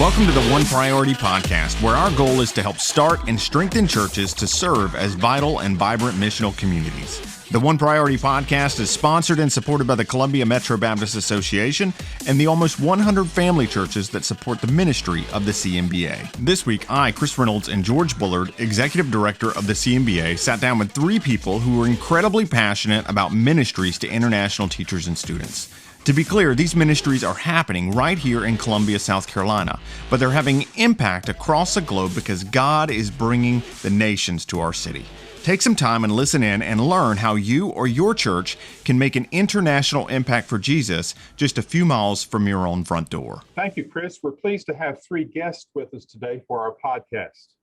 Welcome to the One Priority Podcast, where our goal is to help start and strengthen churches to serve as vital and vibrant missional communities. The One Priority Podcast is sponsored and supported by the Columbia Metro Baptist Association and the almost 100 family churches that support the ministry of the CMBA. This week, I, Chris Reinolds, and George Bullard, Executive Director of the CMBA, sat down with three people who were incredibly passionate about ministries to international teachers and students. To be clear, these ministries are happening right here in Columbia, South Carolina, but they're having impact across the globe because God is bringing the nations to our city. Take some time and listen in and learn how you or your church can make an international impact for Jesus just a few miles from your own front door. Thank you, Chris. We're pleased to have three guests with us today for our podcast.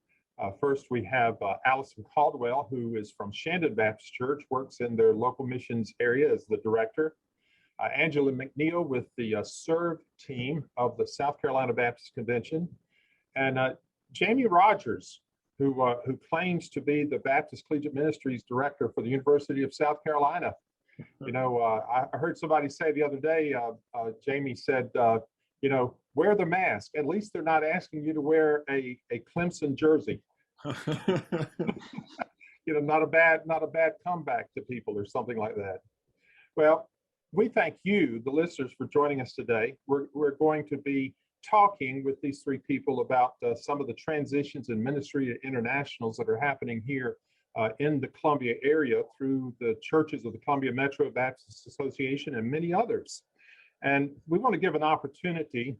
First, we have Allison Caldwell, who is from Shandon Baptist Church, works in their local missions area as the director. Angela McNeal with the SERVE team of the South Carolina Baptist Convention, and Jamie Rogers, who claims to be the Baptist Collegiate Ministries director for the University of South Carolina. You know, I heard somebody say the other day, Jamie said, wear the mask. At least they're not asking you to wear a Clemson jersey. Not a bad comeback to people or something like that. Well, we thank you, the listeners, for joining us today. We're going to be talking with these three people about some of the transitions in ministry to internationals that are happening here in the Columbia area through the churches of the Columbia Metro Baptist Association and many others. And we want to give an opportunity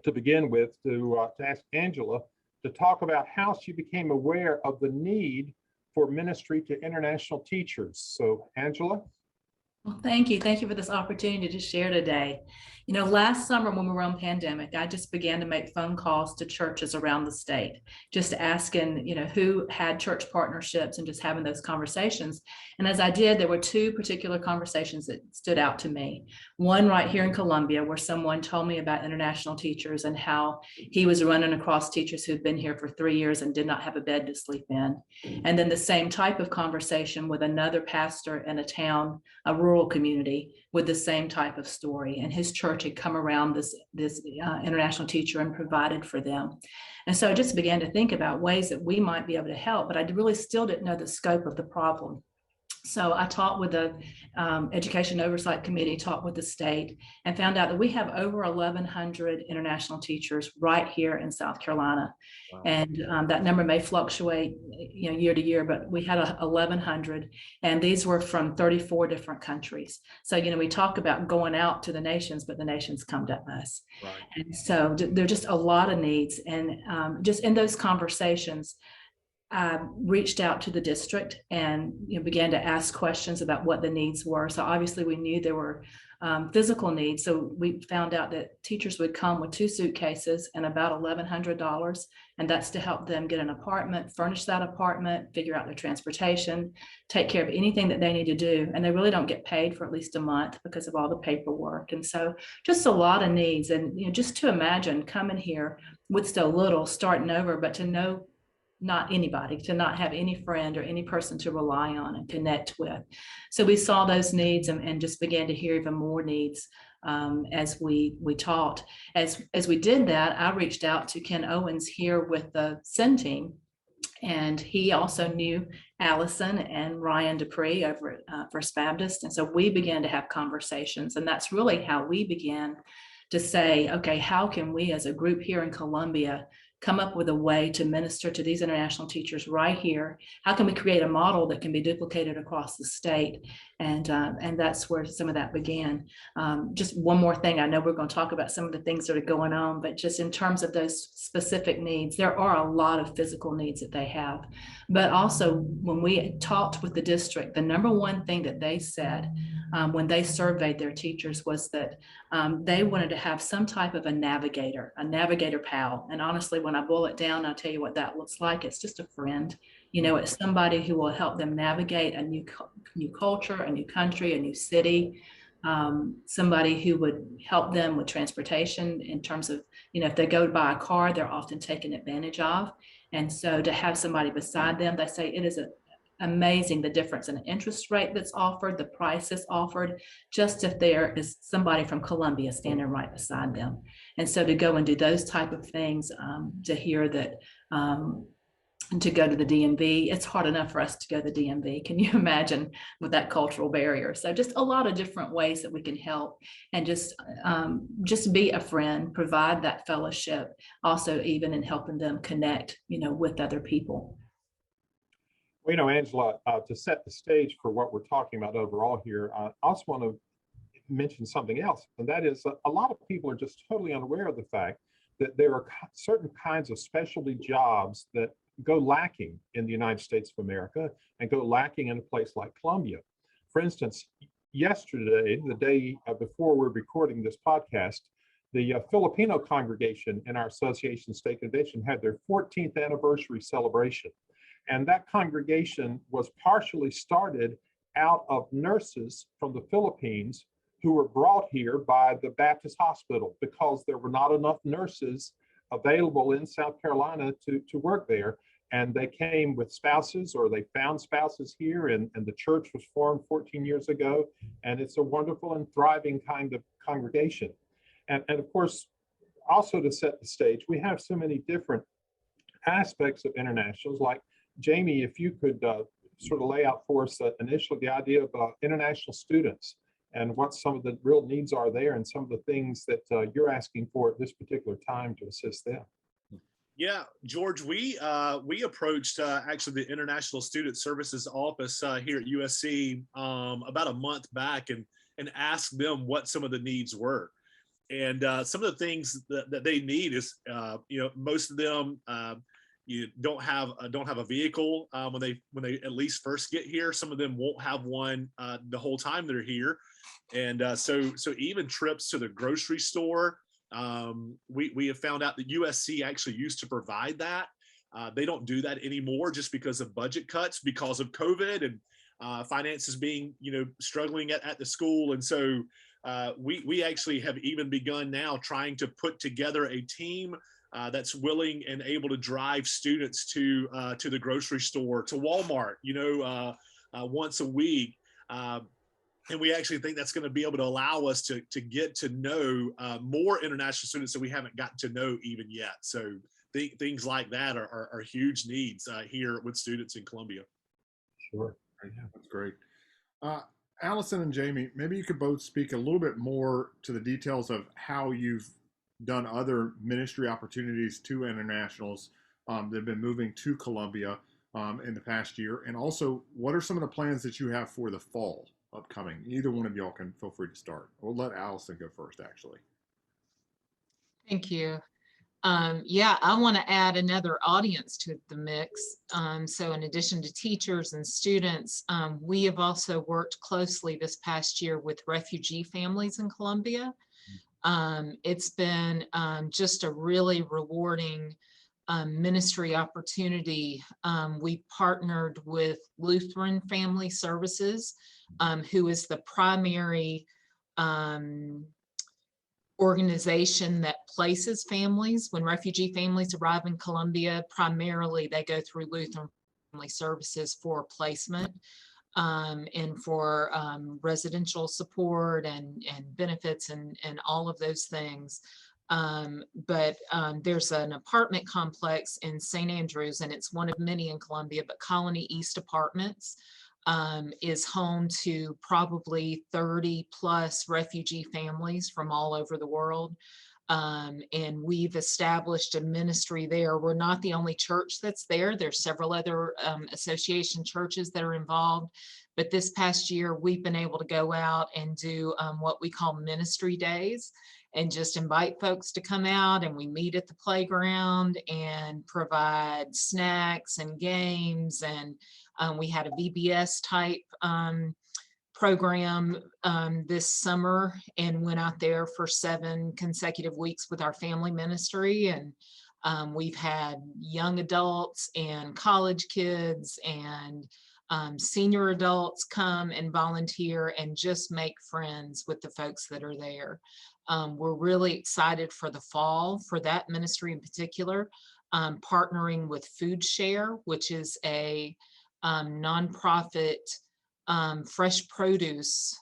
to begin with to ask Angela to talk about how she became aware of the need for ministry to international teachers. So, Angela? Well, thank you. Thank you for this opportunity to share today. Last summer when we were on pandemic, I just began to make phone calls to churches around the state, just asking, who had church partnerships and just having those conversations. And as I did, there were two particular conversations that stood out to me. One right here in Columbia, where someone told me about international teachers and how he was running across teachers who'd been here for 3 years and did not have a bed to sleep in. And then the same type of conversation with another pastor in a town, a rural community, with the same type of story. And his church had come around this international teacher and provided for them. And so I just began to think about ways that we might be able to help, but I really still didn't know the scope of the problem. So I talked with the Education Oversight Committee, talked with the state, and found out that we have over 1,100 international teachers right here in South Carolina. Wow. And that number may fluctuate, year to year, but we had 1,100, and these were from 34 different countries. So, we talk about going out to the nations, but the nations come to us. Right. And so there are just a lot of needs. And just in those conversations, I reached out to the district and began to ask questions about what the needs were. So obviously we knew there were physical needs. So we found out that teachers would come with 2 suitcases and about $1,100. And that's to help them get an apartment, furnish that apartment, figure out their transportation, take care of anything that they need to do. And they really don't get paid for at least a month because of all the paperwork. And so just a lot of needs. And just to imagine coming here with so little, starting over, but to know not anybody, to not have any friend or any person to rely on and connect with. So we saw those needs and just began to hear even more needs as we talked. As we did that, I reached out to Ken Owens here with the SEND team, and he also knew Allison and Ryan Dupree over at First Baptist. And so we began to have conversations, and that's really how we began to say, okay, how can we as a group here in Columbia come up with a way to minister to these international teachers right here? How can we create a model that can be duplicated across the state? And that's where some of that began. Just one more thing, I know we're going to talk about some of the things that are going on, but just in terms of those specific needs, there are a lot of physical needs that they have. But also when we talked with the district, the number one thing that they said when they surveyed their teachers was that they wanted to have some type of a navigator pal. And honestly, when I boil it down, I'll tell you what that looks like. It's just a friend. It's somebody who will help them navigate a new culture, a new country, a new city. Somebody who would help them with transportation in terms of, if they go to buy a car, they're often taken advantage of. And so to have somebody beside them, they say it is amazing the difference in interest rate that's offered, the price that's offered, just if there is somebody from Columbia standing right beside them. And so to go and do those type of things, to hear that, and to go to the DMV, it's hard enough for us to go to the DMV. Can you imagine with that cultural barrier? So just a lot of different ways that we can help and just be a friend, provide that fellowship, also even in helping them connect, with other people. Well, Angela, to set the stage for what we're talking about overall here, I also want to mention something else, and that is a lot of people are just totally unaware of the fact that there are certain kinds of specialty jobs that go lacking in the United States of America and go lacking in a place like Columbia. For instance, yesterday, the day before we're recording this podcast, the Filipino congregation in our association state convention had their 14th anniversary celebration. And that congregation was partially started out of nurses from the Philippines who were brought here by the Baptist hospital because there were not enough nurses available in South Carolina to work there. And they came with spouses, or they found spouses here, and the church was formed 14 years ago. And it's a wonderful and thriving kind of congregation. And of course, also to set the stage, we have so many different aspects of internationals. Like Jamie, if you could sort of lay out for us initially the idea of international students and what some of the real needs are there and some of the things that you're asking for at this particular time to assist them. Yeah, George, we approached actually the International Student Services Office here at USC about a month back and asked them what some of the needs were. And some of the things that they need is, most of them you don't have a vehicle when they at least first get here. Some of them won't have one the whole time they're here, and so even trips to the grocery store. We have found out that USC actually used to provide that. They don't do that anymore just because of budget cuts, because of COVID and finances being, struggling at the school. And so we actually have even begun now trying to put together a team that's willing and able to drive students to the grocery store, to Walmart, once a week. And we actually think that's going to be able to allow us to get to know more international students that we haven't gotten to know even yet. So things like that are huge needs here with students in Columbia. Sure. Yeah, that's great. Allison and Jamie, maybe you could both speak a little bit more to the details of how you've done other ministry opportunities to internationals that have been moving to Columbia in the past year. And also, what are some of the plans that you have for the fall upcoming? Either one of y'all can feel free to start. We'll let Allison go first, actually. Thank you. Yeah, I want to add another audience to the mix. So in addition to teachers and students, we have also worked closely this past year with Refugee Families in Columbia. It's been just a really rewarding ministry opportunity. We partnered with Lutheran Family Services, who is the primary organization that places families. When refugee families arrive in Columbia, primarily they go through Lutheran Family Services for placement and for residential support and benefits and all of those things. But there's an apartment complex in St. Andrews, and it's one of many in Columbia, but Colony East Apartments is home to probably 30 plus refugee families from all over the world. And we've established a ministry there. We're not the only church that's there. There's several other association churches that are involved. But this past year, we've been able to go out and do what we call ministry days and just invite folks to come out, and we meet at the playground and provide snacks and games. And we had a VBS type program this summer and went out there for 7 consecutive weeks with our family ministry. And we've had young adults and college kids and senior adults come and volunteer and just make friends with the folks that are there. We're really excited for the fall for that ministry in particular, partnering with Food Share, which is a nonprofit fresh produce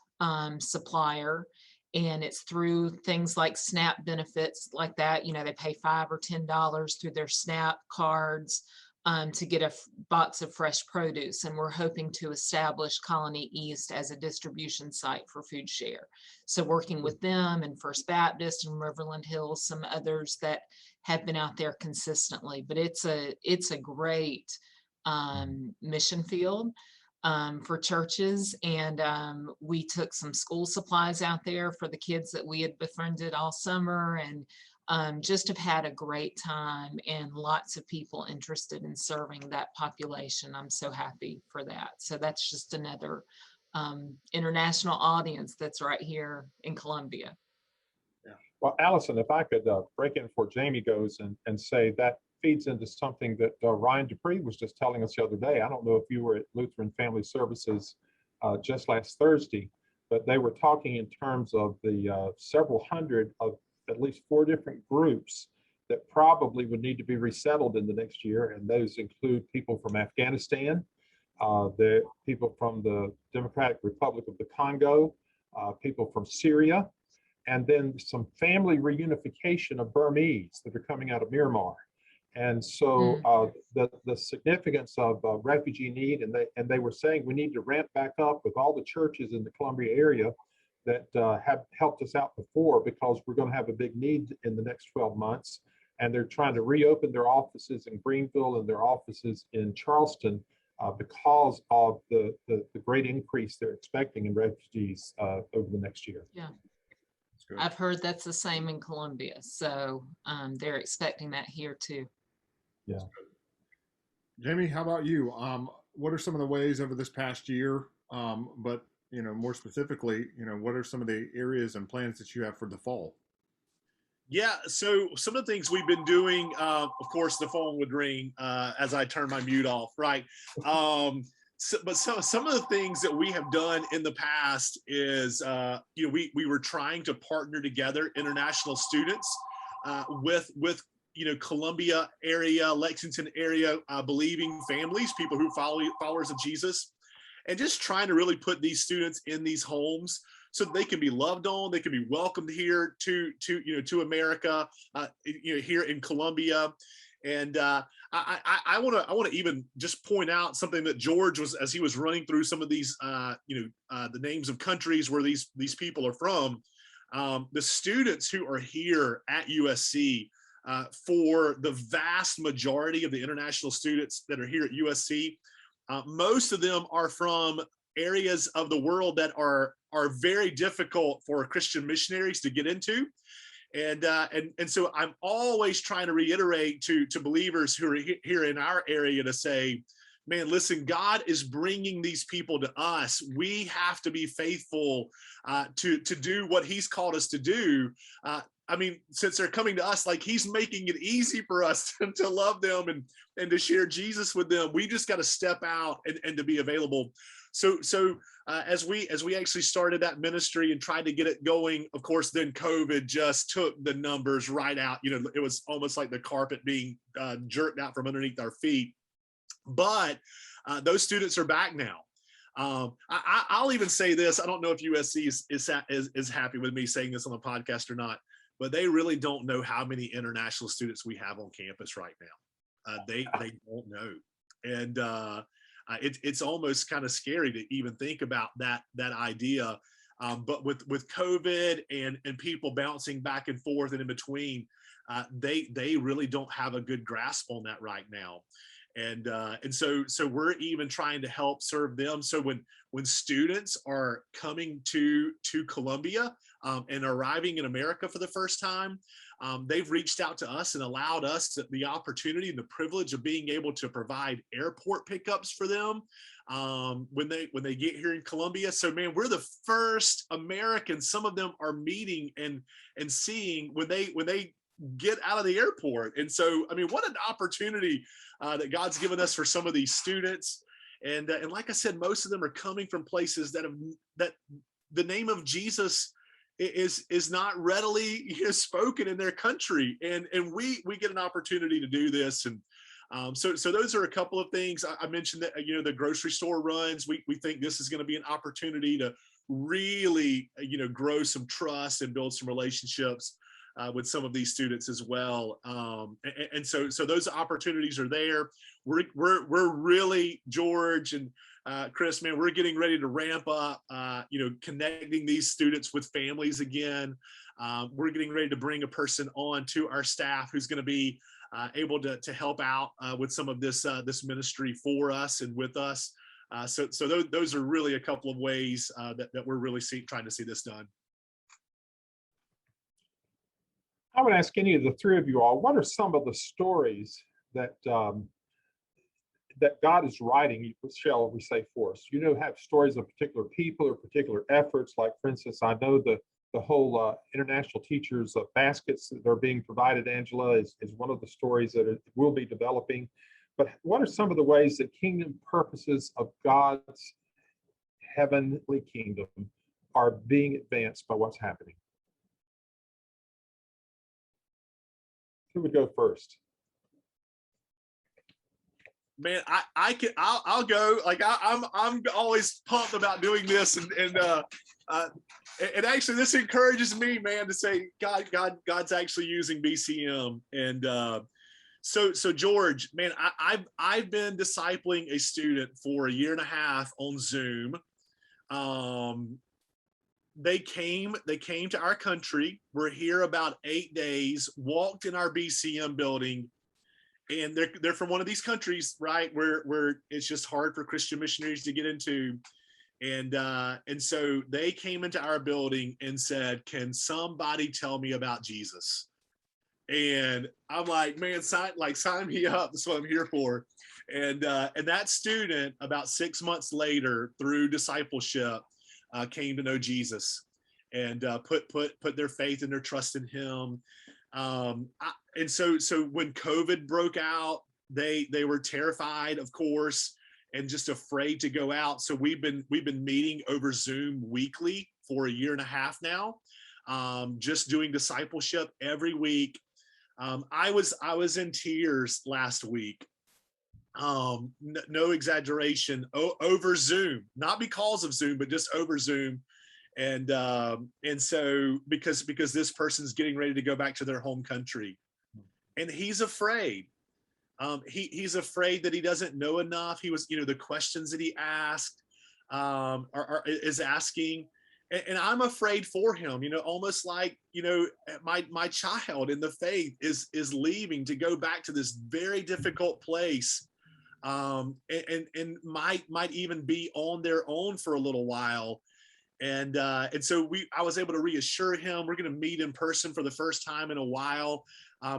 supplier. And it's through things like SNAP benefits like that. You know, they pay $5 or $10 through their SNAP cards to get a box of fresh produce. And we're hoping to establish Colony East as a distribution site for Food Share. So working with them and First Baptist and Riverland Hills, some others that have been out there consistently. But it's a great mission field for churches. And we took some school supplies out there for the kids that we had befriended all summer, and just have had a great time, and lots of people interested in serving that population. I'm so happy for that. So that's just another international audience that's right here in Columbia. Yeah. Well, Allison, if I could break in before Jamie goes and say that feeds into something that Ryan Dupree was just telling us the other day. I don't know if you were at Lutheran Family Services just last Thursday, but they were talking in terms of the several hundred of at least 4 different groups that probably would need to be resettled in the next year. And those include people from Afghanistan, the people from the Democratic Republic of the Congo, people from Syria, and then some family reunification of Burmese that are coming out of Myanmar. And so the significance of Refugee Need, and they were saying we need to ramp back up with all the churches in the Columbia area that have helped us out before, because we're going to have a big need in the next 12 months. And they're trying to reopen their offices in Greenville and their offices in Charleston because of the great increase they're expecting in refugees over the next year. Yeah, I've heard that's the same in Columbia. So they're expecting that here too. Yeah. Jamie, how about you? What are some of the ways over this past year, but more specifically, what are some of the areas and plans that you have for the fall? Yeah, so some of the things we've been doing, of course, the phone would ring as I turn my mute off, right? But some of the things that we have done in the past is, we were trying to partner together international students with Columbia area, Lexington area, believing families, people who followers of Jesus, and just trying to really put these students in these homes so they can be loved on, they can be welcomed here to America, here in Columbia. And I want to even just point out something that George was, as he was running through some of these, the names of countries where these people are from. The students who are here at USC, for the vast majority of the international students that are here at USC, most of them are from areas of the world that are very difficult for Christian missionaries to get into. And so I'm always trying to reiterate to believers who are here in our area to say, man, listen, God is bringing these people to us. We have to be faithful to do what he's called us to do. Since they're coming to us, like he's making it easy for us to love them and to share Jesus with them. We just got to step out and to be available. So as we actually started that ministry and tried to get it going, of course, then COVID just took the numbers right out. It was almost like the carpet being jerked out from underneath our feet. But those students are back now. I'll even say this. I don't know if USC is happy with me saying this on the podcast or not, but they really don't know how many international students we have on campus right now. They don't know. And it's almost kind of scary to even think about that idea. But with COVID and people bouncing back and forth and in between, they really don't have a good grasp on that right now. And so we're even trying to help serve them. So when students are coming to Columbia and arriving in America for the first time, they've reached out to us and allowed us the opportunity and the privilege of being able to provide airport pickups for them when they get here in Columbia. So man, we're the first Americans some of them are meeting and seeing when they get out of the airport. And so, what an opportunity that God's given us for some of these students. And like I said, most of them are coming from places that the name of Jesus is not readily spoken in their country. And we get an opportunity to do this. And So those are a couple of things. I mentioned that, the grocery store runs. We think this is going to be an opportunity to really, grow some trust and build some relationships with some of these students as well. And so those opportunities are there. We're really, George and Chris, man, we're getting ready to ramp up, connecting these students with families again. We're getting ready to bring a person on to our staff who's going to be able to help out with some of this ministry for us and with us. So those are really a couple of ways that we're really trying to see this done. I would ask any of the three of you all, what are some of the stories that that God is writing, shall we say, for us? Have stories of particular people or particular efforts. Like, for instance, I know the whole international teachers baskets that are being provided, Angela, is one of the stories that will be developing. But what are some of the ways that kingdom purposes of God's heavenly kingdom are being advanced by what's happening? Who would go first? Man, I'll go. Like, I'm always pumped about doing this, and actually this encourages me, man, to say God's actually using BCM. And so George, man, I've been discipling a student for 1.5 years on Zoom. They came to our country. We're here about 8 days, walked in our BCM building, and they're from one of these countries, right, where it's just hard for Christian missionaries to get into. And so they came into our building and said, "Can somebody tell me about Jesus?" And I'm like, "Man, sign me up. That's what I'm here for." And that student, about 6 months later, through discipleship, came to know Jesus and put their faith and their trust in Him. And so when COVID broke out, they were terrified, of course, and just afraid to go out. So we've been meeting over Zoom weekly for 1.5 years now, just doing discipleship every week. I was in tears last week. No exaggeration, over Zoom, not because of Zoom, but just over Zoom. And so because this person's getting ready to go back to their home country, and he's afraid. He's afraid that he doesn't know enough. He was, the questions that he asked, is asking, and I'm afraid for him. Almost like, my child in the faith is leaving to go back to this very difficult place, and might even be on their own for a little while. And so I was able to reassure him. We're going to meet in person for the first time in a while,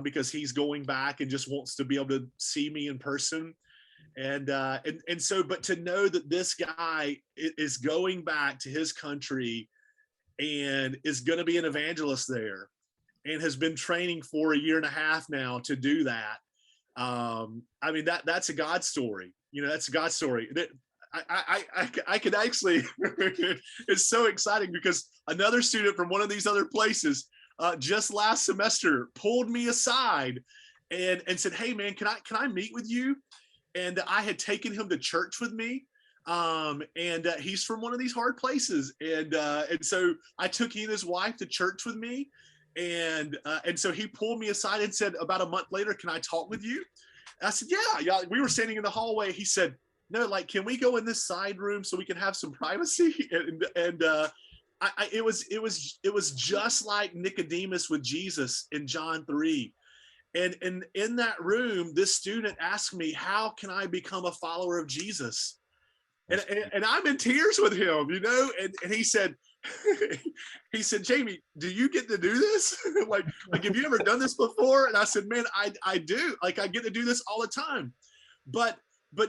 because he's going back and just wants to be able to see me in person. And so, but to know that this guy is going back to his country and is going to be an evangelist there, and has been training for 1.5 years now to do that. I mean, that's a God story. That's a God story. That I could actually, it's so exciting because another student from one of these other places, just last semester, pulled me aside and said, "Hey man, can I meet with you?" And I had taken him to church with me. And he's from one of these hard places. And so I took he and his wife to church with me. And so he pulled me aside and said, about a month later, "Can I talk with you?" And I said, yeah. We were standing in the hallway. He said, "No, like, can we go in this side room so we can have some privacy?" And it was just like Nicodemus with Jesus in John 3. And in that room, this student asked me, "How can I become a follower of Jesus?" And I'm in tears with him, and he said, "Jamie, do you get to do this? like, have you ever done this before?" And I said, "Man, I do. Like, I get to do this all the time, but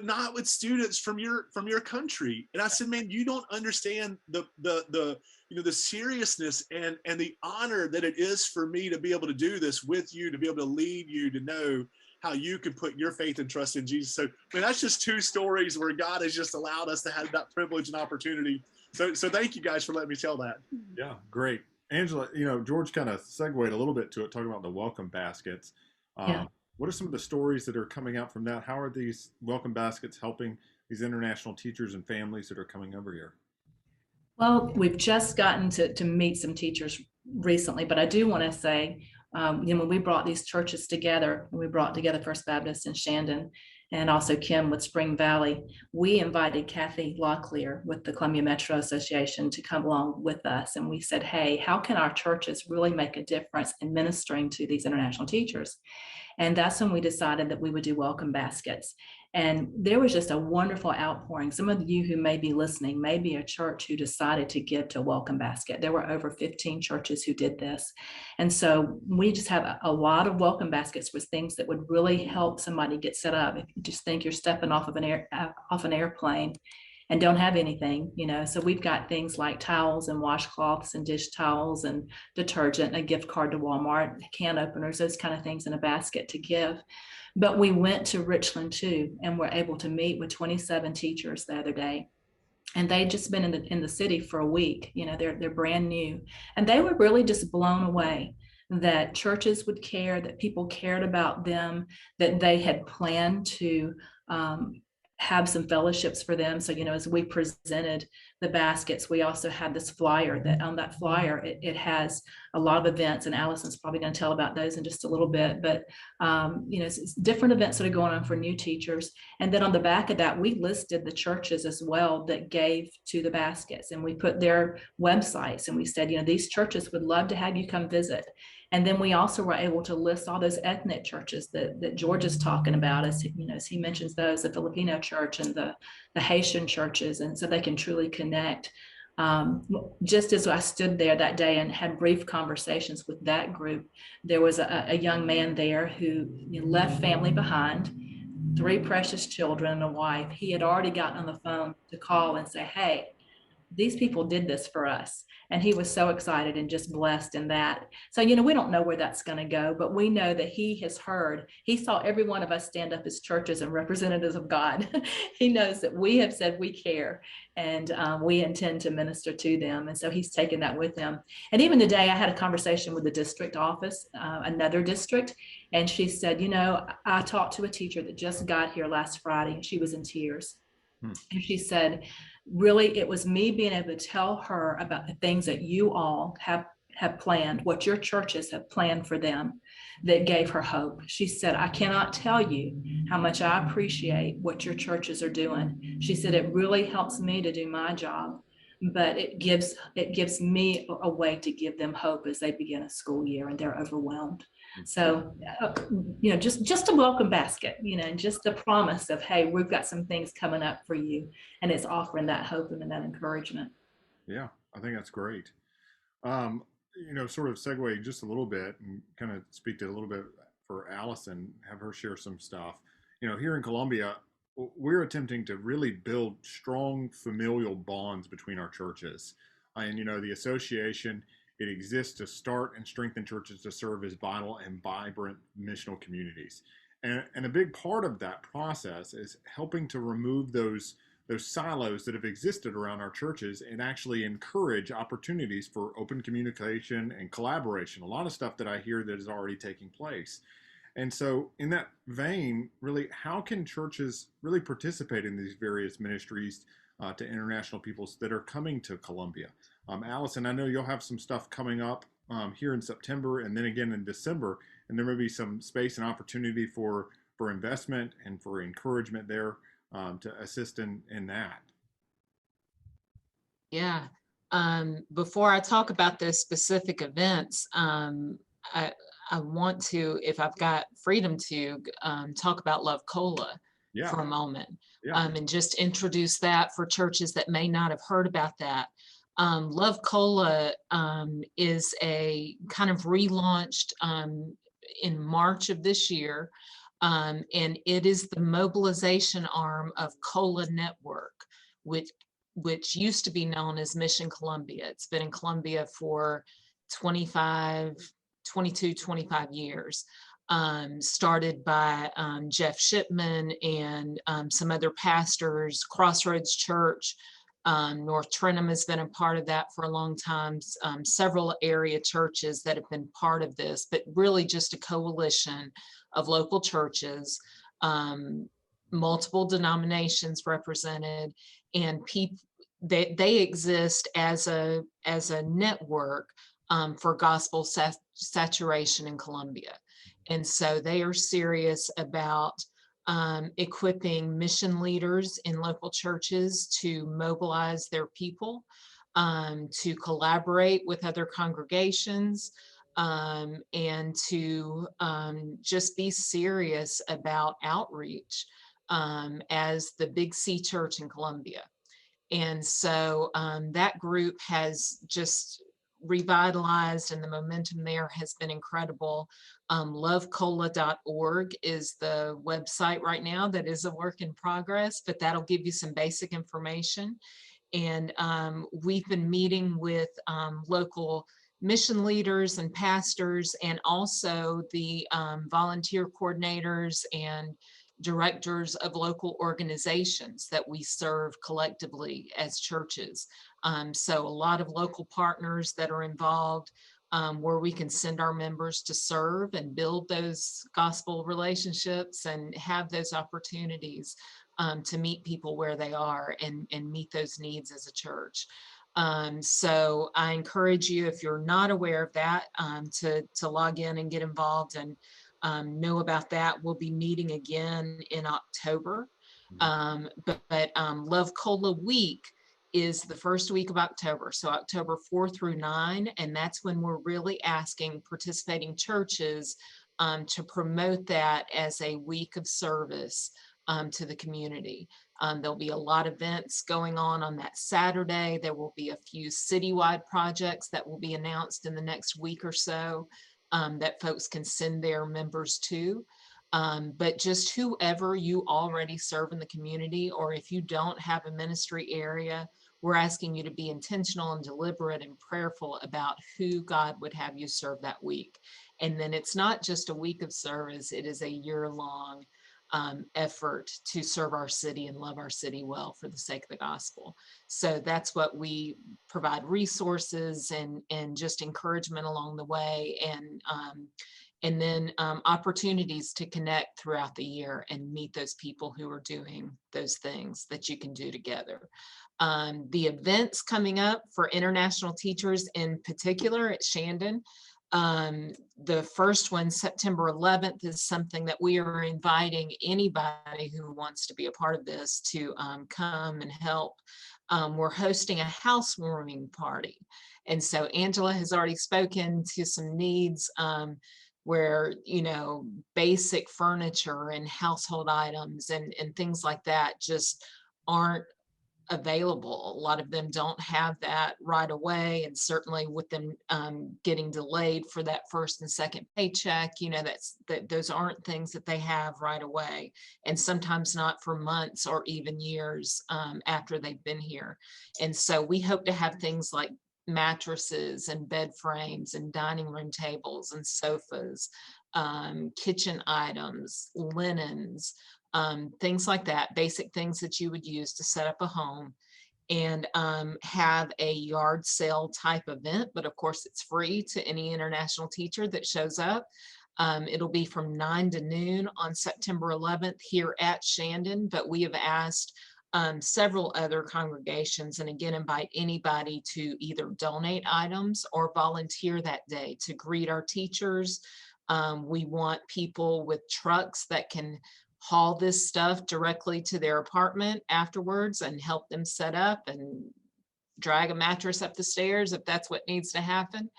not with students from your country." And I said, "Man, you don't understand the seriousness and the honor that it is for me to be able to do this with you, to be able to lead you, to know how you can put your faith and trust in Jesus." So, that's just 2 stories where God has just allowed us to have that privilege and opportunity. So thank you guys for letting me tell that. Yeah, great. Angela, George kind of segued a little bit to it, talking about the welcome baskets. Yeah. What are some of the stories that are coming out from that? How are these welcome baskets helping these international teachers and families that are coming over here? Well, we've just gotten to meet some teachers recently, but I do want to say, when we brought these churches together, when we brought together First Baptist in Shandon and also Kim with Spring Valley, we invited Kathy Locklear with the Columbia Metro Association to come along with us. And we said, hey, how can our churches really make a difference in ministering to these international teachers? And that's when we decided that we would do welcome baskets. And there was just a wonderful outpouring. Some of you who may be listening may be a church who decided to give to welcome basket. There were over 15 churches who did this. And so we just have a lot of welcome baskets with things that would really help somebody get set up. If you just think you're stepping off of an airplane and don't have anything, so we've got things like towels and washcloths and dish towels and detergent, a gift card to Walmart, can openers, those kind of things in a basket to give. But we went to Richland too, and were able to meet with 27 teachers the other day. And they'd just been in the city for a week. They're brand new, and they were really just blown away that churches would care, that people cared about them, that they had planned to have some fellowships for them. So, as we presented the baskets, we also had this flyer that on that flyer, it has a lot of events, and Allison's probably going to tell about those in just a little bit, but it's different events that are going on for new teachers. And then on the back of that, we listed the churches as well that gave to the baskets, and we put their websites, and we said, these churches would love to have you come visit. And then we also were able to list all those ethnic churches that George is talking about, as he mentions those, the Filipino church and the Haitian churches, and so they can truly connect. Just as I stood there that day and had brief conversations with that group, there was a young man there who left family behind, 3 precious children and a wife. He had already gotten on the phone to call and say, hey, these people did this for us. And he was so excited and just blessed in that. So, we don't know where that's going to go, but we know that he has heard. He saw every one of us stand up as churches and representatives of God. He knows that we have said we care, and we intend to minister to them. And so he's taken that with him. And even today, I had a conversation with the district office, another district, and she said, I talked to a teacher that just got here last Friday, and she was in tears. And she said, really, it was me being able to tell her about the things that you all have planned, what your churches have planned for them, that gave her hope. She said, I cannot tell you how much I appreciate what your churches are doing. She said, it really helps me to do my job, but it gives me a way to give them hope as they begin a school year and they're overwhelmed. So, just a welcome basket, and just the promise of, hey, we've got some things coming up for you. And it's offering that hope and that encouragement. Yeah, I think that's great. Sort of segue just a little bit and kind of speak to a little bit for Allison, have her share some stuff. Here in Columbia, we're attempting to really build strong familial bonds between our churches. And, the association, it exists to start and strengthen churches to serve as vital and vibrant missional communities. And a big part of that process is helping to remove those silos that have existed around our churches and actually encourage opportunities for open communication and collaboration. A lot of stuff that I hear that is already taking place. And so in that vein, really, how can churches really participate in these various ministries to international peoples that are coming to Columbia? Allison, I know you'll have some stuff coming up here in September and then again in December, and there may be some space and opportunity for investment and for encouragement there to assist in that. Yeah. Before I talk about the specific events, I want to, if I've got freedom to, talk about Love Cola for a moment, and just introduce that for churches that may not have heard about that. Love Cola is a kind of relaunched in March of this year, and it is the mobilization arm of Cola Network, which used to be known as Mission Columbia. It's been in Columbia for 25 years. Started by Jeff Shipman and some other pastors, Crossroads Church, North Trentham has been a part of that for a long time. Several area churches that have been part of this, but really just a coalition of local churches, multiple denominations represented, and people. They exist as a network for gospel saturation in Columbia, and so they are serious about equipping mission leaders in local churches to mobilize their people, to collaborate with other congregations, and to just be serious about outreach as the Big C Church in Columbia. And so that group has just revitalized, and the momentum there has been incredible. Lovecola.org is the website right now. That is a work in progress, but that'll give you some basic information. And we've been meeting with local mission leaders and pastors, and also the volunteer coordinators and directors of local organizations that we serve collectively as churches. So a lot of local partners that are involved, where we can send our members to serve and build those gospel relationships and have those opportunities to meet people where they are and meet those needs as a church. So I encourage you, if you're not aware of that, to log in and get involved and know about that. We'll be meeting again in October. But Love Cola Week is the first week of October, so October 4 through 9, and that's when we're really asking participating churches to promote that as a week of service to the community. There'll be a lot of events going on that Saturday. There will be a few citywide projects that will be announced in the next week or so that folks can send their members to. But just whoever you already serve in the community, or if you don't have a ministry area, we're asking you to be intentional and deliberate and prayerful about who God would have you serve that week. And then it's not just a week of service, it is a year-long effort to serve our city and love our city well for the sake of the gospel. So that's what we provide, resources and just encouragement along the way, and then opportunities to connect throughout the year and meet those people who are doing those things that you can do together. The events coming up for international teachers in particular at Shandon, the first one, September 11th, is something that we are inviting anybody who wants to be a part of this to come and help. We're hosting a housewarming party. And so Angela has already spoken to some needs where, basic furniture and household items and things like that just aren't available. A lot of them don't have that right away, and certainly with them getting delayed for that first and second paycheck, those aren't things that they have right away, and sometimes not for months or even years after they've been here. And so we hope to have things like mattresses and bed frames and dining room tables and sofas, kitchen items, linens, things like that, basic things that you would use to set up a home, and have a yard sale type event. But of course, it's free to any international teacher that shows up. It'll be from 9 to noon on September 11th here at Shandon, but we have asked several other congregations, and again, invite anybody to either donate items or volunteer that day to greet our teachers. We want people with trucks that can haul this stuff directly to their apartment afterwards and help them set up and drag a mattress up the stairs if that's what needs to happen.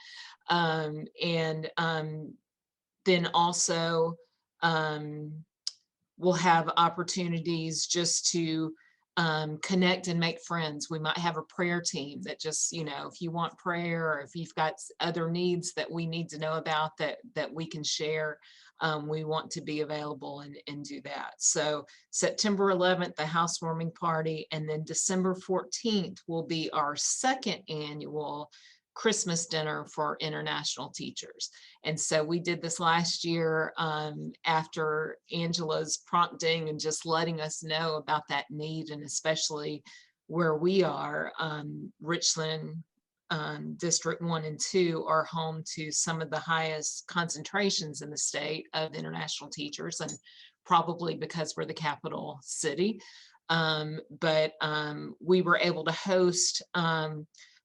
Then also we'll have opportunities just to connect and make friends. We might have a prayer team that just, if you want prayer, or if you've got other needs that we need to know about that we can share, we want to be available and do that. So September 11th, the housewarming party, and then December 14th will be our second annual Christmas dinner for international teachers. And so we did this last year after Angela's prompting and just letting us know about that need, and especially where we are, Richland, District 1 and 2 are home to some of the highest concentrations in the state of international teachers, and probably because we're the capital city. But we were able to host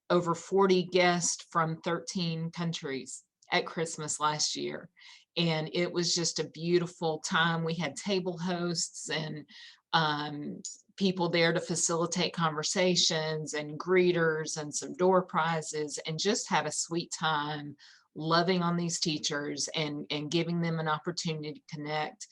over 40 guests from 13 countries at Christmas last year. And it was just a beautiful time. We had table hosts and people there to facilitate conversations and greeters and some door prizes, and just had a sweet time loving on these teachers and giving them an opportunity to connect.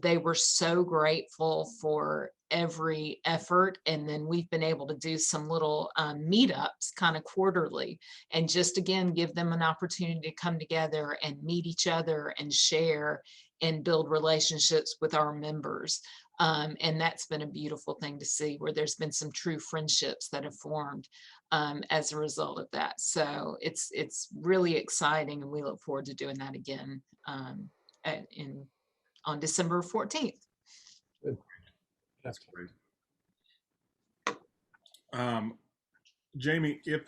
They were so grateful for every effort. And then we've been able to do some little meetups kind of quarterly, and just again, give them an opportunity to come together and meet each other and share and build relationships with our members. And that's been a beautiful thing to see, where there's been some true friendships that have formed as a result of that. So it's really exciting, and we look forward to doing that again on December 14th. That's great. Jamie, if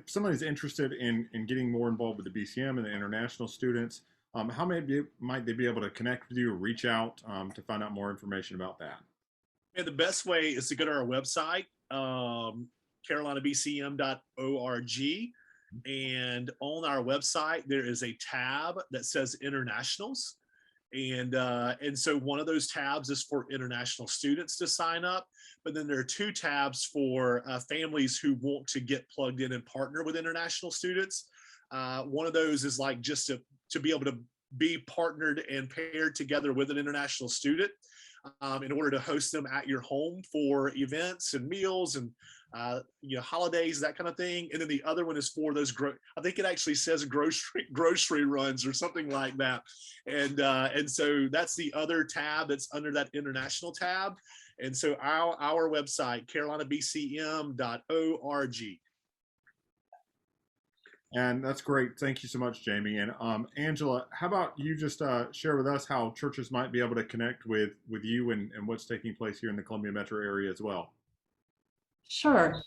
somebody's interested in getting more involved with the BCM and the international students, how might they be able to connect with you or reach out to find out more information about that? Yeah, the best way is to go to our website, carolinabcm.org. And on our website, there is a tab that says internationals. And so one of those tabs is for international students to sign up, but then there are two tabs for families who want to get plugged in and partner with international students. One of those is like just to be able to be partnered and paired together with an international student in order to host them at your home for events and meals and holidays, that kind of thing. And then the other one is for those I think it actually says grocery runs or something like that. And so that's the other tab that's under that international tab. And so our website, carolinabcm.org. And that's great. Thank you so much, Jamie. And Angela, how about you just share with us how churches might be able to connect with you and what's taking place here in the Columbia metro area as well? Sure.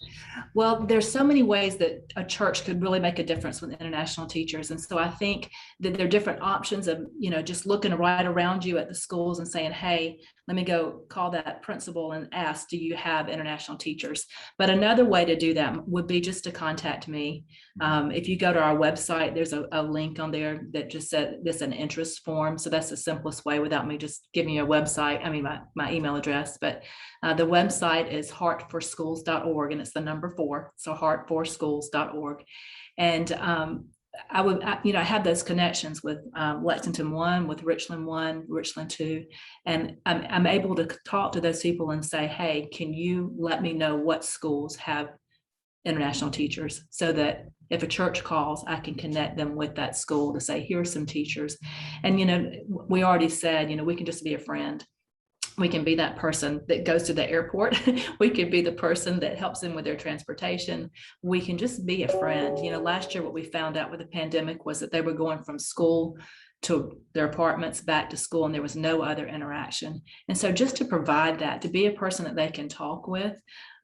Well, there's so many ways that a church could really make a difference with international teachers. And so I think that there are different options of, just looking right around you at the schools and saying, hey, let me go call that principal and ask, do you have international teachers? But another way to do that would be just to contact me. If you go to our website, there's a link on there that just said this an interest form. So that's the simplest way without me just giving you a website, my email address. But the website is heartforschools.org, and it's the number 4. So heartforschools.org. And I have those connections with Lexington 1, with Richland 1, Richland 2, and I'm able to talk to those people and say, hey, can you let me know what schools have international teachers, so that if a church calls, I can connect them with that school to say, here are some teachers. And, we already said, we can just be a friend. We can be that person that goes to the airport. We can be the person that helps them with their transportation. We can just be a friend. Last year, what we found out with the pandemic was that they were going from school to their apartments, back to school, and there was no other interaction. And so just to provide that, to be a person that they can talk with.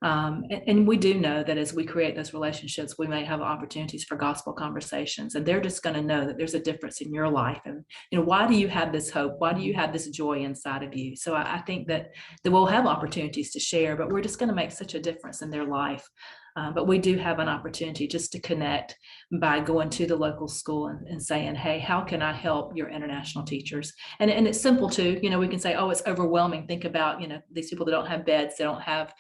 And we do know that as we create those relationships, we may have opportunities for gospel conversations, and they're just going to know that there's a difference in your life. And, why do you have this hope? Why do you have this joy inside of you? So I think that we'll have opportunities to share, but we're just going to make such a difference in their life. But we do have an opportunity just to connect by going to the local school and saying, hey, how can I help your international teachers? And it's simple too. We can say, oh, it's overwhelming. Think about, these people that don't have beds, they don't have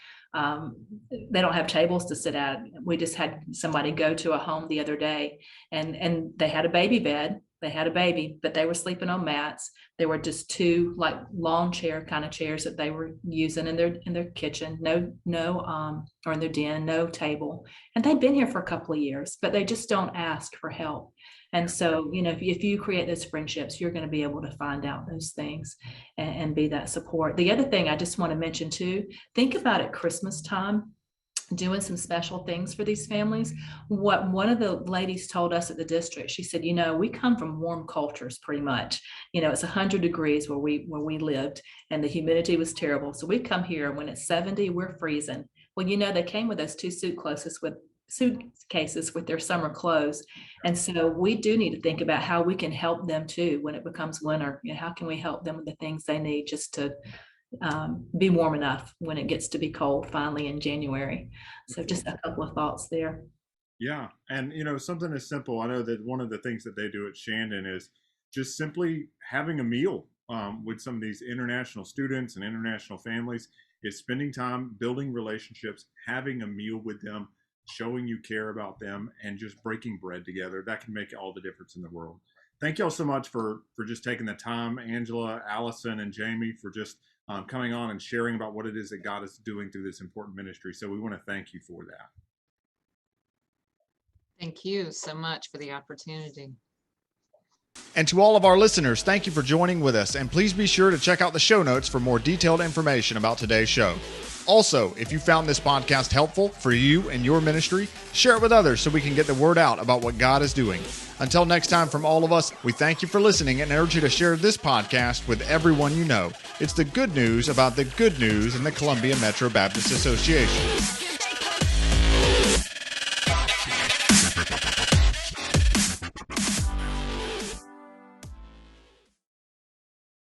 tables to sit at. We just had somebody go to a home the other day, and they had a baby bed. They had a baby, but they were sleeping on mats. There were just 2 like lawn chair kind of chairs that they were using in their kitchen, or in their den, no table. And they'd been here for a couple of years, but they just don't ask for help. And so, if you create those friendships, you're going to be able to find out those things and be that support. The other thing I just want to mention too, think about at Christmas time, doing some special things for these families. What one of the ladies told us at the district, she said, we come from warm cultures pretty much. It's 100 degrees where we lived, and the humidity was terrible. So we come here, when it's 70, we're freezing. Well, they came with those two suitcases with their summer clothes. And so we do need to think about how we can help them too when it becomes winter. How can we help them with the things they need just to be warm enough when it gets to be cold finally in January. So just a couple of thoughts there. Yeah. And, something as simple, I know that one of the things that they do at Shandon is just simply having a meal with some of these international students and international families, is spending time building relationships, having a meal with them, showing you care about them, and just breaking bread together. That can make all the difference in the world. Thank y'all so much for just taking the time, Angela, Allison, and Jamie, for just coming on and sharing about what it is that God is doing through this important ministry. So we want to thank you for that. Thank you so much for the opportunity. And to all of our listeners, thank you for joining with us. And please be sure to check out the show notes for more detailed information about today's show. Also, if you found this podcast helpful for you and your ministry, share it with others so we can get the word out about what God is doing. Until next time, from all of us, we thank you for listening and urge you to share this podcast with everyone you know. It's the good news about the good news in the Columbia Metro Baptist Association.